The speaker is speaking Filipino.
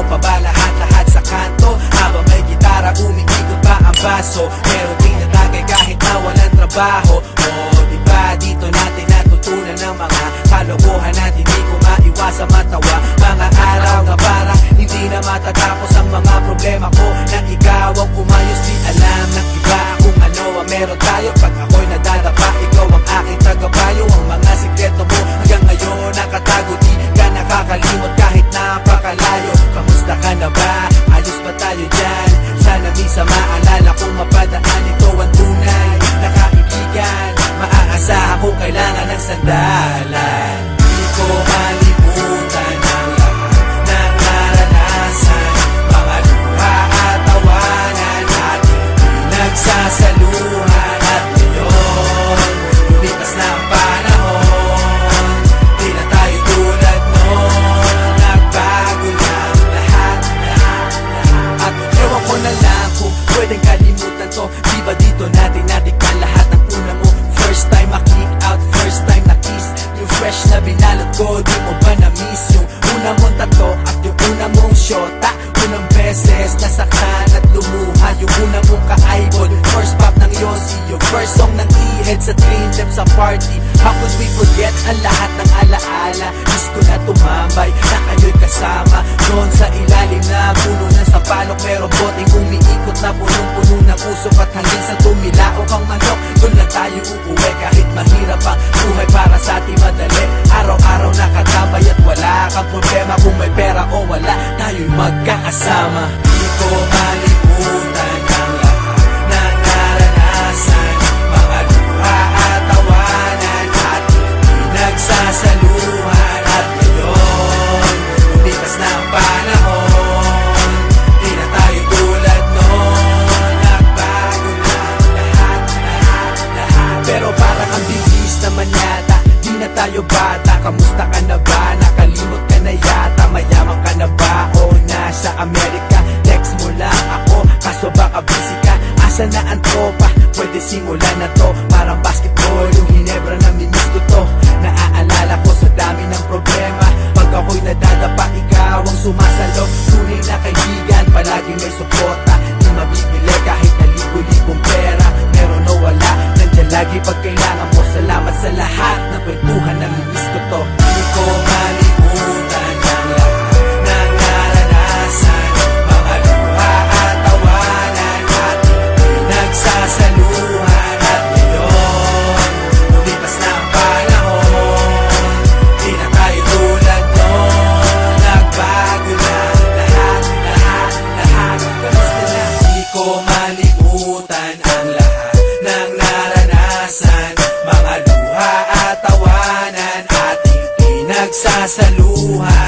pa ba lahat sa kanto? Habang may gitara, umiikot pa ang baso. Meron din natagay kahit na walang trabaho. Diba dito natin natutunan ng mga kalokohan at hindi ko maiwasa matawa. Mga araw na parang hindi na matatapos ang mga problema ko. Na ikaw ang umayos, di alam ng iba kung ano ang meron tayo. Pag ako'y nadadapa, ikaw ang aking tagabayo. Ang mga sikreto mo hanggang ngayon nakatago, di ka nakakalimot kahit napakalayo. Kamusta ka na ba? Ayos ba tayo dyan? Sana minsan maalala kung mapadaan ito ang tunay na kaibigan. Maaasahan kung kailangan ng sandalan. Di ko malimutan ang lahat ng naranasan, mga luha at tawanan ating pinagsasaluhan. At ngayon, lumipas na ang panahon, di na tayo tulad noon. Nagbago na ang lahat. At ewan ko na lang kung pwedeng kalimutan to. Di ba dito natin natikman lahat ng una mo? First time ma-kick out, first time na-kiss. Yung fresh na binalot ko, di mo ba na-miss? Yung una mong tato at yung una mong shota. Unang beses nasaktan at lumuha. Yung una mong ka-eyeball, first pop ng Yossi. Yung first song ng E-Head sa Dream Team sa party. How could we forget ang lahat ng alaala? Miss ko na tumambay na kayo'y kasama doon sa ilalim na puno ng sapalok. Merong boteng umiikot na punong-puno ng usok. At hanggang sa tumilaok ang manok, doon lang tayo uuwi. Kahit mahirap ang buhay, para sa ating madali. Araw-araw nakatabay at wala kang problema. Kung may pera o wala, tayo'y magkakasama. Di ko malimutan ang lahat ng naranasan, mga luha at tawanan ating pinagsasaluhan. At ngayon, lumipas na ang panahon, di na tayo tulad noon. Nagbago na lahat. Pero parang ang bilis naman yata, di na tayo bata. Kamusta ka na ba? Nakalimot ka na yata. Mayaman ka na ba o nasa Amerika? Text mo lang ako, kaso baka busy ka. Asa na ang tropa? Pwede simulan na to. Parang basketball, yung Hinebra na mimiss ko to. Naaalala ko sa dami ng problema. Pag ako'y nadadapa, ikaw ang sumasalo. Tunay na kaibigan, palagi may suporta. Di mabibili kahit na libo-libong pera. Meron o wala, nandyan lagi pag kailangan mo. Salamat sa lahat ng kwentuhan na mimiss ko to. Di ko malimutan ang lahat ng naranasan, mga luha at tawanan ating pinagsasaluhan. At ngayon, lumipas na ang panahon, di na tayo tulad noon. Nagbago na lahat. Kamusta na? Di ko malimutan ang lahat ng naranasan, mga luha at tawanan ating pinagsasaluhan.